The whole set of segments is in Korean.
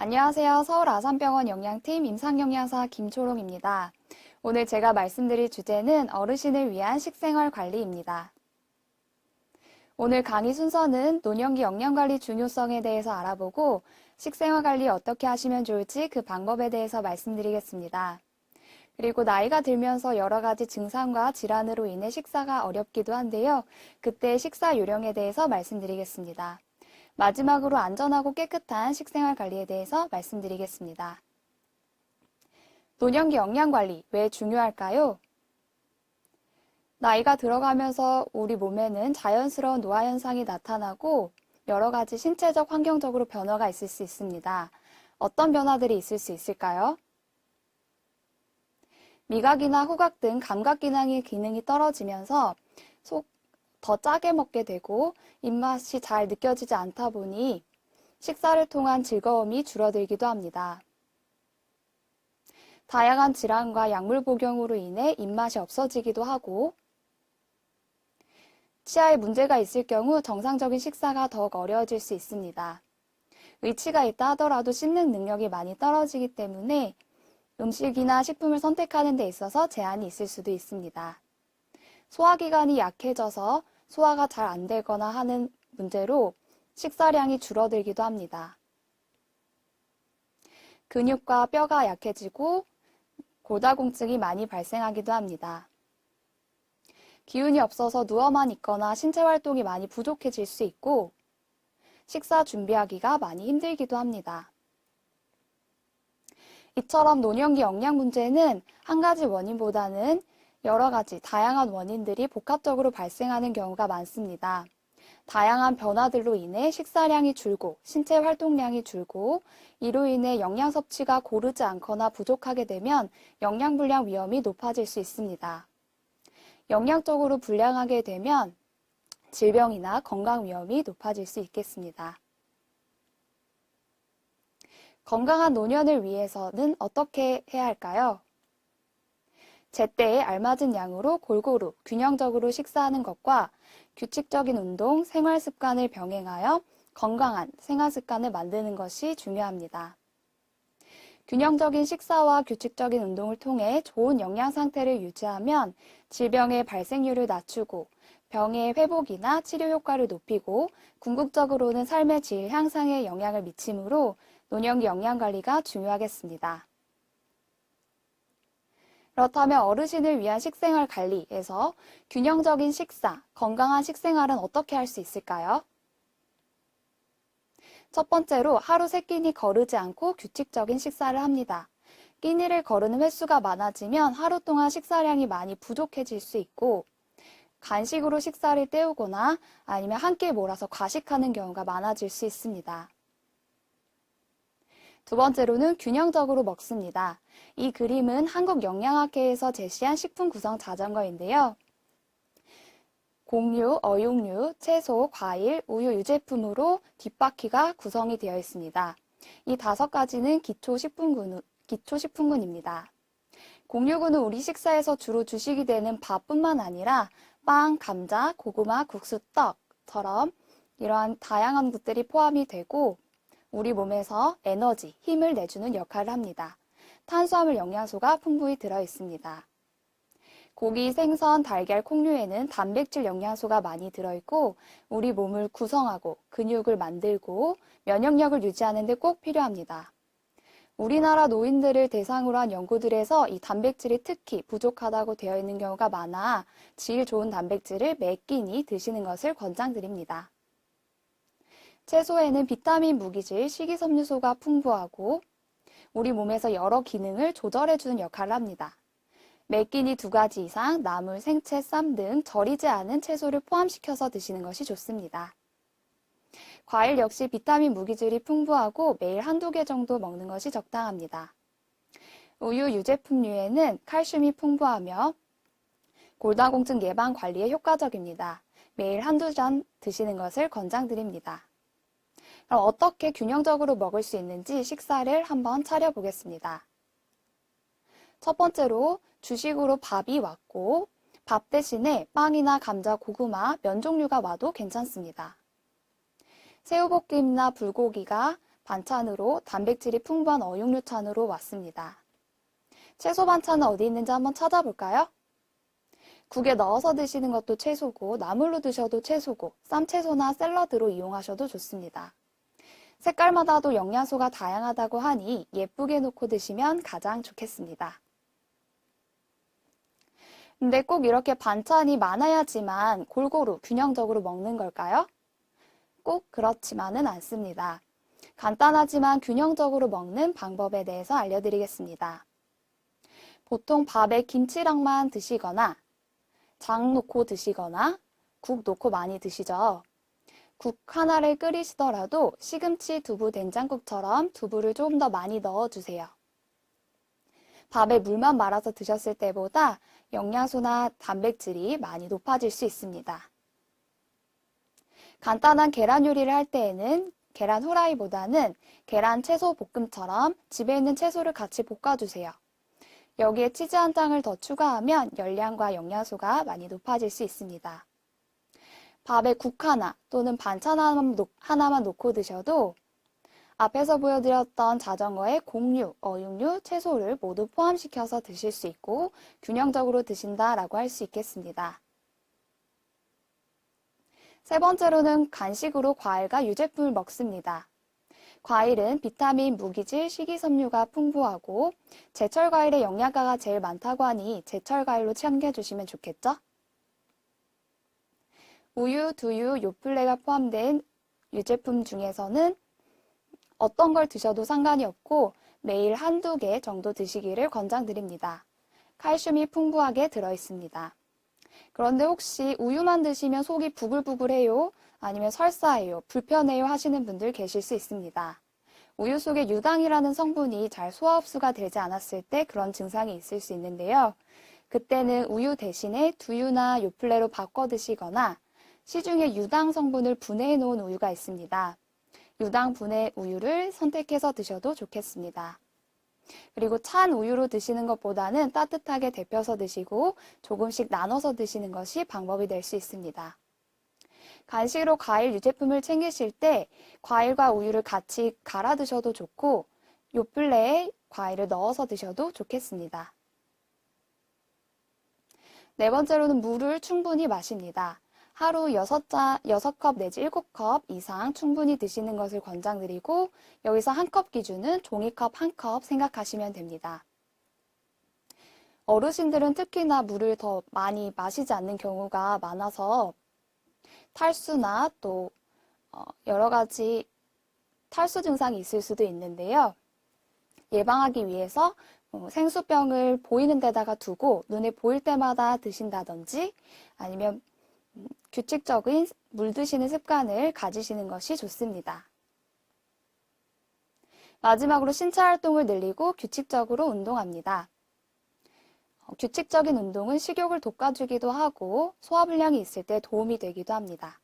안녕하세요. 서울 아산병원 영양팀 임상영양사 김초롱입니다. 오늘 제가 말씀드릴 주제는 어르신을 위한 식생활 관리입니다. 오늘 강의 순서는 노년기 영양관리 중요성에 대해서 알아보고 식생활 관리 어떻게 하시면 좋을지 그 방법에 대해서 말씀드리겠습니다. 그리고 나이가 들면서 여러 가지 증상과 질환으로 인해 식사가 어렵기도 한데요. 그때 식사 요령에 대해서 말씀드리겠습니다. 마지막으로 안전하고 깨끗한 식생활 관리에 대해서 말씀드리겠습니다. 노년기 영양관리 왜 중요할까요? 나이가 들어가면서 우리 몸에는 자연스러운 노화 현상이 나타나고 여러 가지 신체적, 환경적으로 변화가 있을 수 있습니다. 어떤 변화들이 있을 수 있을까요? 미각이나 후각 등 감각 기능이 떨어지면서 더 짜게 먹게 되고 입맛이 잘 느껴지지 않다 보니 식사를 통한 즐거움이 줄어들기도 합니다. 다양한 질환과 약물 복용으로 인해 입맛이 없어지기도 하고 치아에 문제가 있을 경우 정상적인 식사가 더욱 어려워질 수 있습니다. 의치가 있다 하더라도 씹는 능력이 많이 떨어지기 때문에 음식이나 식품을 선택하는 데 있어서 제한이 있을 수도 있습니다. 소화기관이 약해져서 소화가 잘 안 되거나 하는 문제로 식사량이 줄어들기도 합니다. 근육과 뼈가 약해지고 골다공증이 많이 발생하기도 합니다. 기운이 없어서 누워만 있거나 신체 활동이 많이 부족해질 수 있고 식사 준비하기가 많이 힘들기도 합니다. 이처럼 노년기 영양 문제는 한 가지 원인보다는 여러 가지 다양한 원인들이 복합적으로 발생하는 경우가 많습니다. 다양한 변화들로 인해 식사량이 줄고 신체 활동량이 줄고 이로 인해 영양 섭취가 고르지 않거나 부족하게 되면 영양불량 위험이 높아질 수 있습니다. 영양적으로 불량하게 되면 질병이나 건강 위험이 높아질 수 있겠습니다. 건강한 노년을 위해서는 어떻게 해야 할까요? 제때에 알맞은 양으로 골고루 균형적으로 식사하는 것과 규칙적인 운동, 생활 습관을 병행하여 건강한 생활 습관을 만드는 것이 중요합니다. 균형적인 식사와 규칙적인 운동을 통해 좋은 영양 상태를 유지하면 질병의 발생률을 낮추고 병의 회복이나 치료 효과를 높이고 궁극적으로는 삶의 질 향상에 영향을 미치므로 노년기 영양관리가 중요하겠습니다. 그렇다면 어르신을 위한 식생활 관리에서 균형적인 식사, 건강한 식생활은 어떻게 할 수 있을까요? 첫 번째로 하루 3끼니 거르지 않고 규칙적인 식사를 합니다. 끼니를 거르는 횟수가 많아지면 하루 동안 식사량이 많이 부족해질 수 있고 간식으로 식사를 때우거나 아니면 한 끼 몰아서 과식하는 경우가 많아질 수 있습니다. 두 번째로는 균형적으로 먹습니다. 이 그림은 한국영양학회에서 제시한 식품 구성 자전거인데요. 곡류, 어육류, 채소, 과일, 우유, 유제품으로 뒷바퀴가 구성이 되어 있습니다. 이 5가지는 기초식품군입니다. 곡류군은 우리 식사에서 주로 주식이 되는 밥뿐만 아니라 빵, 감자, 고구마, 국수, 떡처럼 이러한 다양한 것들이 포함이 되고 우리 몸에서 에너지, 힘을 내주는 역할을 합니다. 탄수화물 영양소가 풍부히 들어 있습니다. 고기, 생선, 달걀, 콩류에는 단백질 영양소가 많이 들어있고 우리 몸을 구성하고 근육을 만들고 면역력을 유지하는 데 꼭 필요합니다. 우리나라 노인들을 대상으로 한 연구들에서 이 단백질이 특히 부족하다고 되어 있는 경우가 많아 질 좋은 단백질을 매 끼니 드시는 것을 권장드립니다. 채소에는 비타민, 무기질, 식이섬유소가 풍부하고 우리 몸에서 여러 기능을 조절해주는 역할을 합니다. 매 끼니 2가지 이상 나물, 생채, 쌈 등 절이지 않은 채소를 포함시켜서 드시는 것이 좋습니다. 과일 역시 비타민, 무기질이 풍부하고 매일 1~2개 정도 먹는 것이 적당합니다. 우유, 유제품류에는 칼슘이 풍부하며 골다공증 예방 관리에 효과적입니다. 매일 1~2잔 드시는 것을 권장드립니다. 그럼 어떻게 균형적으로 먹을 수 있는지 식사를 한번 차려보겠습니다. 첫 번째로 주식으로 밥이 왔고 밥 대신에 빵이나 감자, 고구마, 면 종류가 와도 괜찮습니다. 새우볶음이나 불고기가 반찬으로 단백질이 풍부한 어육류찬으로 왔습니다. 채소 반찬은 어디 있는지 한번 찾아볼까요? 국에 넣어서 드시는 것도 채소고, 나물로 드셔도 채소고, 쌈채소나 샐러드로 이용하셔도 좋습니다. 색깔마다도 영양소가 다양하다고 하니 예쁘게 놓고 드시면 가장 좋겠습니다. 근데 꼭 이렇게 반찬이 많아야지만 골고루 균형적으로 먹는 걸까요? 꼭 그렇지만은 않습니다. 간단하지만 균형적으로 먹는 방법에 대해서 알려드리겠습니다. 보통 밥에 김치랑만 드시거나 장 놓고 드시거나 국 놓고 많이 드시죠. 국 하나를 끓이시더라도 시금치, 두부, 된장국처럼 두부를 조금 더 많이 넣어주세요. 밥에 물만 말아서 드셨을 때보다 영양소나 단백질이 많이 높아질 수 있습니다. 간단한 계란 요리를 할 때에는 계란 후라이보다는 계란 채소 볶음처럼 집에 있는 채소를 같이 볶아주세요. 여기에 치즈 한 장을 더 추가하면 열량과 영양소가 많이 높아질 수 있습니다. 밥에 국 하나 또는 반찬 하나만 놓고 드셔도 앞에서 보여드렸던 자전거에 곡류, 어육류, 채소를 모두 포함시켜서 드실 수 있고 균형적으로 드신다라고 할 수 있겠습니다. 세 번째로는 간식으로 과일과 유제품을 먹습니다. 과일은 비타민, 무기질, 식이섬유가 풍부하고 제철 과일의 영양가가 제일 많다고 하니 제철 과일로 챙겨주시면 좋겠죠? 우유, 두유, 요플레가 포함된 유제품 중에서는 어떤 걸 드셔도 상관이 없고 매일 한두 개 정도 드시기를 권장드립니다. 칼슘이 풍부하게 들어있습니다. 그런데 혹시 우유만 드시면 속이 부글부글해요? 아니면 설사해요? 불편해요? 하시는 분들 계실 수 있습니다. 우유 속에 유당이라는 성분이 잘 소화 흡수가 되지 않았을 때 그런 증상이 있을 수 있는데요. 그때는 우유 대신에 두유나 요플레로 바꿔 드시거나 시중에 유당 성분을 분해해 놓은 우유가 있습니다. 유당 분해 우유를 선택해서 드셔도 좋겠습니다. 그리고 찬 우유로 드시는 것보다는 따뜻하게 데펴서 드시고 조금씩 나눠서 드시는 것이 방법이 될 수 있습니다. 간식으로 과일 유제품을 챙기실 때 과일과 우유를 같이 갈아 드셔도 좋고 요플레에 과일을 넣어서 드셔도 좋겠습니다. 네 번째로는 물을 충분히 마십니다. 하루 6컵 내지 7컵 이상 충분히 드시는 것을 권장드리고 여기서 한 컵 기준은 종이컵 1컵 생각하시면 됩니다. 어르신들은 특히나 물을 더 많이 마시지 않는 경우가 많아서 탈수나 또 여러 가지 탈수 증상이 있을 수도 있는데요. 예방하기 위해서 생수병을 보이는 데다가 두고 눈에 보일 때마다 드신다든지 아니면 규칙적인 물 드시는 습관을 가지시는 것이 좋습니다. 마지막으로 신체 활동을 늘리고 규칙적으로 운동합니다. 규칙적인 운동은 식욕을 돋궈주기도 하고 소화불량이 있을 때 도움이 되기도 합니다.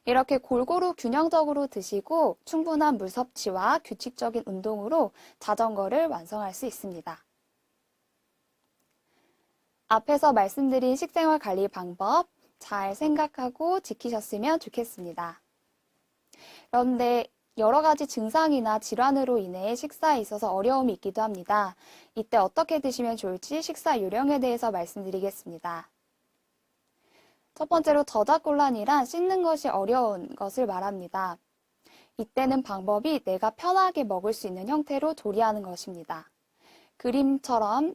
이렇게 골고루 균형적으로 드시고 충분한 물 섭취와 규칙적인 운동으로 자전거를 완성할 수 있습니다. 앞에서 말씀드린 식생활 관리 방법 잘 생각하고 지키셨으면 좋겠습니다. 그런데 여러 가지 증상이나 질환으로 인해 식사에 있어서 어려움이 있기도 합니다. 이때 어떻게 드시면 좋을지 식사 요령에 대해서 말씀드리겠습니다. 첫 번째로 저작곤란이란 씻는 것이 어려운 것을 말합니다. 이때는 방법이 내가 편하게 먹을 수 있는 형태로 조리하는 것입니다. 그림처럼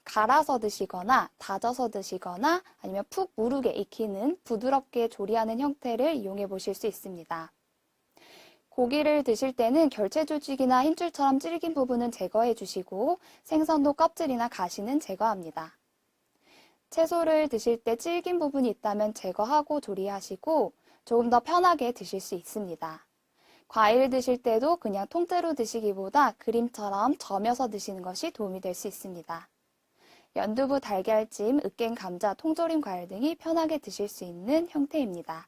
갈아서 드시거나 다져서 드시거나 아니면 푹 무르게 익히는 부드럽게 조리하는 형태를 이용해 보실 수 있습니다. 고기를 드실 때는 결체 조직이나 힘줄처럼 질긴 부분은 제거해 주시고 생선도 껍질이나 가시는 제거합니다. 채소를 드실 때 질긴 부분이 있다면 제거하고 조리하시고 조금 더 편하게 드실 수 있습니다. 과일 드실 때도 그냥 통째로 드시기보다 그림처럼 저며서 드시는 것이 도움이 될 수 있습니다. 연두부, 달걀찜, 으깬 감자, 통조림 과일 등이 편하게 드실 수 있는 형태입니다.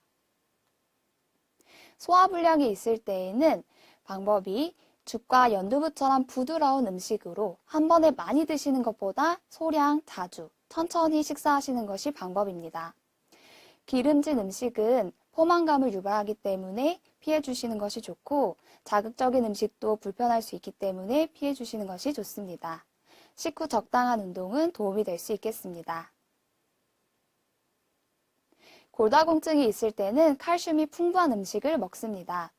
소화불량이 있을 때에는 방법이 죽과 연두부처럼 부드러운 음식으로 한 번에 많이 드시는 것보다 소량, 자주, 천천히 식사하시는 것이 방법입니다. 기름진 음식은 포만감을 유발하기 때문에 피해 주시는 것이 좋고 자극적인 음식도 불편할 수 있기 때문에 피해 주시는 것이 좋습니다. 식후 적당한 운동은 도움이 될 수 있겠습니다. 골다공증이 있을 때는 칼슘이 풍부한 음식을 먹습니다.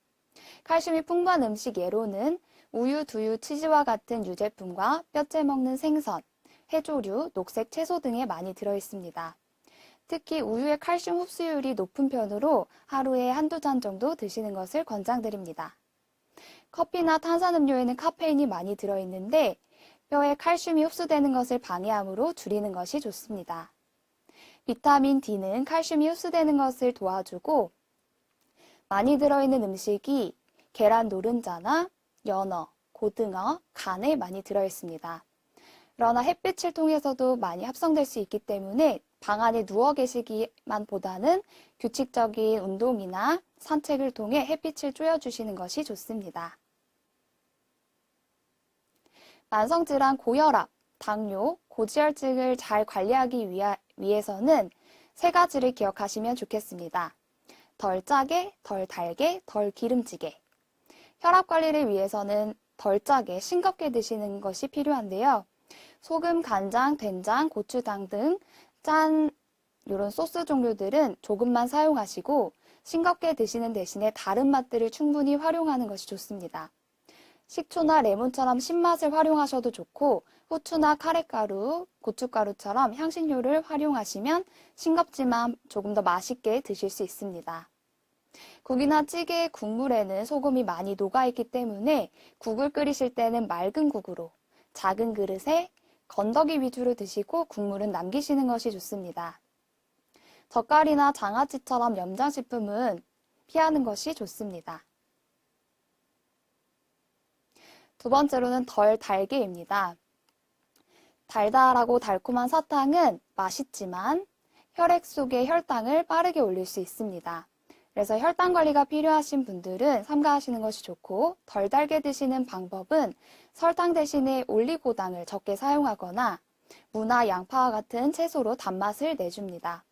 칼슘이 풍부한 음식 예로는 우유, 두유, 치즈와 같은 유제품과 뼈째 먹는 생선, 해조류, 녹색 채소 등에 많이 들어있습니다. 특히 우유의 칼슘 흡수율이 높은 편으로 하루에 한두 잔 정도 드시는 것을 권장드립니다. 커피나 탄산음료에는 카페인이 많이 들어있는데 뼈에 칼슘이 흡수되는 것을 방해하므로 줄이는 것이 좋습니다. 비타민 D는 칼슘이 흡수되는 것을 도와주고 많이 들어있는 음식이 계란 노른자나 연어, 고등어, 간에 많이 들어있습니다. 그러나 햇빛을 통해서도 많이 합성될 수 있기 때문에 방 안에 누워 계시기만 보다는 규칙적인 운동이나 산책을 통해 햇빛을 쬐어주시는 것이 좋습니다. 만성질환 고혈압, 당뇨, 고지혈증을 잘 관리하기 위해서는 세 가지를 기억하시면 좋겠습니다. 덜 짜게, 덜 달게, 덜 기름지게. 혈압 관리를 위해서는 덜 짜게 싱겁게 드시는 것이 필요한데요. 소금, 간장, 된장, 고추장 등 짠 이런 소스 종류들은 조금만 사용하시고 싱겁게 드시는 대신에 다른 맛들을 충분히 활용하는 것이 좋습니다. 식초나 레몬처럼 신맛을 활용하셔도 좋고 후추나 카레가루, 고춧가루처럼 향신료를 활용하시면 싱겁지만 조금 더 맛있게 드실 수 있습니다. 국이나 찌개 국물에는 소금이 많이 녹아있기 때문에 국을 끓이실 때는 맑은 국으로 작은 그릇에 건더기 위주로 드시고 국물은 남기시는 것이 좋습니다. 젓갈이나 장아찌처럼 염장식품은 피하는 것이 좋습니다. 두 번째로는 덜 달게입니다. 달달하고 달콤한 사탕은 맛있지만 혈액 속의 혈당을 빠르게 올릴 수 있습니다. 그래서 혈당 관리가 필요하신 분들은 삼가하시는 것이 좋고 덜 달게 드시는 방법은 설탕 대신에 올리고당을 적게 사용하거나 무나 양파와 같은 채소로 단맛을 내줍니다.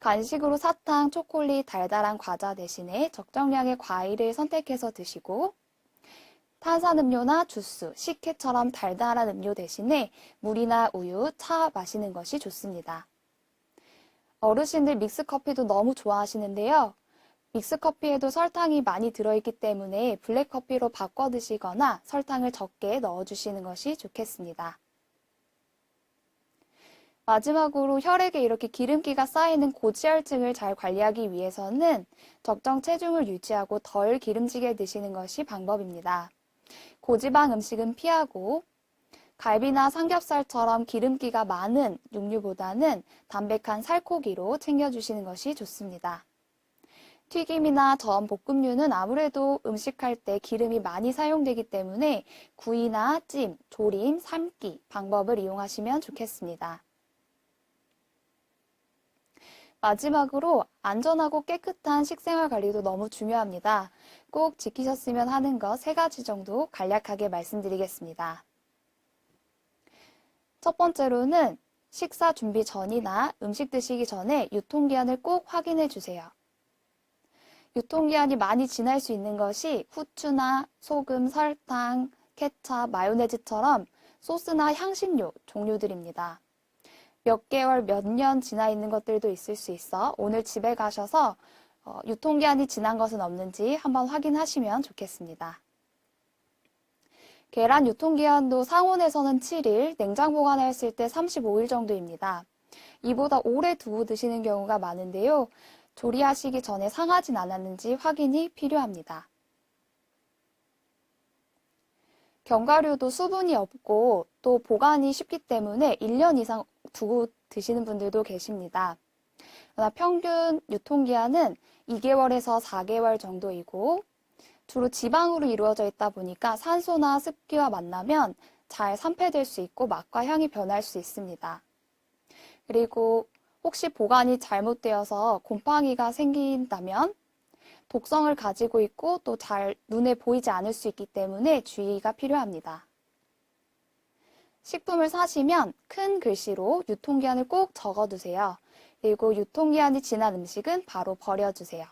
간식으로 사탕, 초콜릿, 달달한 과자 대신에 적정량의 과일을 선택해서 드시고 탄산음료나 주스, 식혜처럼 달달한 음료 대신에 물이나 우유, 차 마시는 것이 좋습니다. 어르신들 믹스커피도 너무 좋아하시는데요. 믹스커피에도 설탕이 많이 들어있기 때문에 블랙커피로 바꿔 드시거나 설탕을 적게 넣어주시는 것이 좋겠습니다. 마지막으로 혈액에 이렇게 기름기가 쌓이는 고지혈증을 잘 관리하기 위해서는 적정 체중을 유지하고 덜 기름지게 드시는 것이 방법입니다. 고지방 음식은 피하고 갈비나 삼겹살처럼 기름기가 많은 육류보다는 담백한 살코기로 챙겨주시는 것이 좋습니다. 튀김이나 전, 볶음류는 아무래도 음식할 때 기름이 많이 사용되기 때문에 구이나 찜, 조림, 삶기 방법을 이용하시면 좋겠습니다. 마지막으로 안전하고 깨끗한 식생활 관리도 너무 중요합니다. 꼭 지키셨으면 하는 것 3가지 정도 간략하게 말씀드리겠습니다. 첫 번째로는 식사 준비 전이나 음식 드시기 전에 유통기한을 꼭 확인해 주세요. 유통기한이 많이 지날 수 있는 것이 후추나 소금, 설탕, 케첩, 마요네즈처럼 소스나 향신료 종류들입니다. 몇 개월, 몇 년 지나 있는 것들도 있을 수 있어 오늘 집에 가셔서 유통기한이 지난 것은 없는지 한번 확인하시면 좋겠습니다. 계란 유통기한도 상온에서는 7일, 냉장 보관했을 때 35일 정도입니다. 이보다 오래 두고 드시는 경우가 많은데요. 조리하시기 전에 상하진 않았는지 확인이 필요합니다. 견과류도 수분이 없고 또 보관이 쉽기 때문에 1년 이상 두고 드시는 분들도 계십니다. 그러나 평균 유통기한은 2개월에서 4개월 정도이고 주로 지방으로 이루어져 있다 보니까 산소나 습기와 만나면 잘 산패될 수 있고 맛과 향이 변할 수 있습니다. 그리고 혹시 보관이 잘못되어서 곰팡이가 생긴다면 독성을 가지고 있고 또 잘 눈에 보이지 않을 수 있기 때문에 주의가 필요합니다. 식품을 사시면 큰 글씨로 유통기한을 꼭 적어두세요. 그리고 유통기한이 지난 음식은 바로 버려주세요.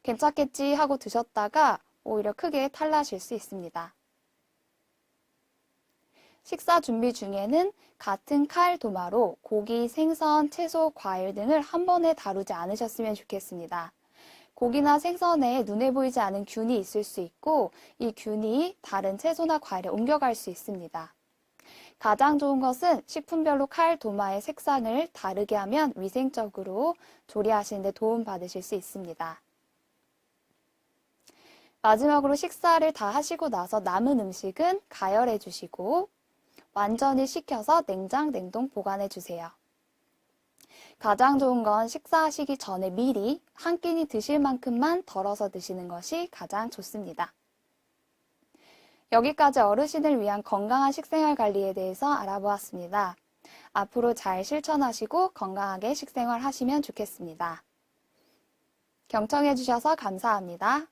괜찮겠지 하고 드셨다가 오히려 크게 탈나실 수 있습니다. 식사 준비 중에는 같은 칼 도마로 고기, 생선, 채소, 과일 등을 한 번에 다루지 않으셨으면 좋겠습니다. 고기나 생선에 눈에 보이지 않은 균이 있을 수 있고 이 균이 다른 채소나 과일에 옮겨갈 수 있습니다. 가장 좋은 것은 식품별로 칼 도마의 색상을 다르게 하면 위생적으로 조리하시는 데 도움 받으실 수 있습니다. 마지막으로 식사를 다 하시고 나서 남은 음식은 가열해 주시고 완전히 식혀서 냉장, 냉동 보관해 주세요. 가장 좋은 건 식사하시기 전에 미리 한 끼니 드실 만큼만 덜어서 드시는 것이 가장 좋습니다. 여기까지 어르신을 위한 건강한 식생활 관리에 대해서 알아보았습니다. 앞으로 잘 실천하시고 건강하게 식생활 하시면 좋겠습니다. 경청해 주셔서 감사합니다.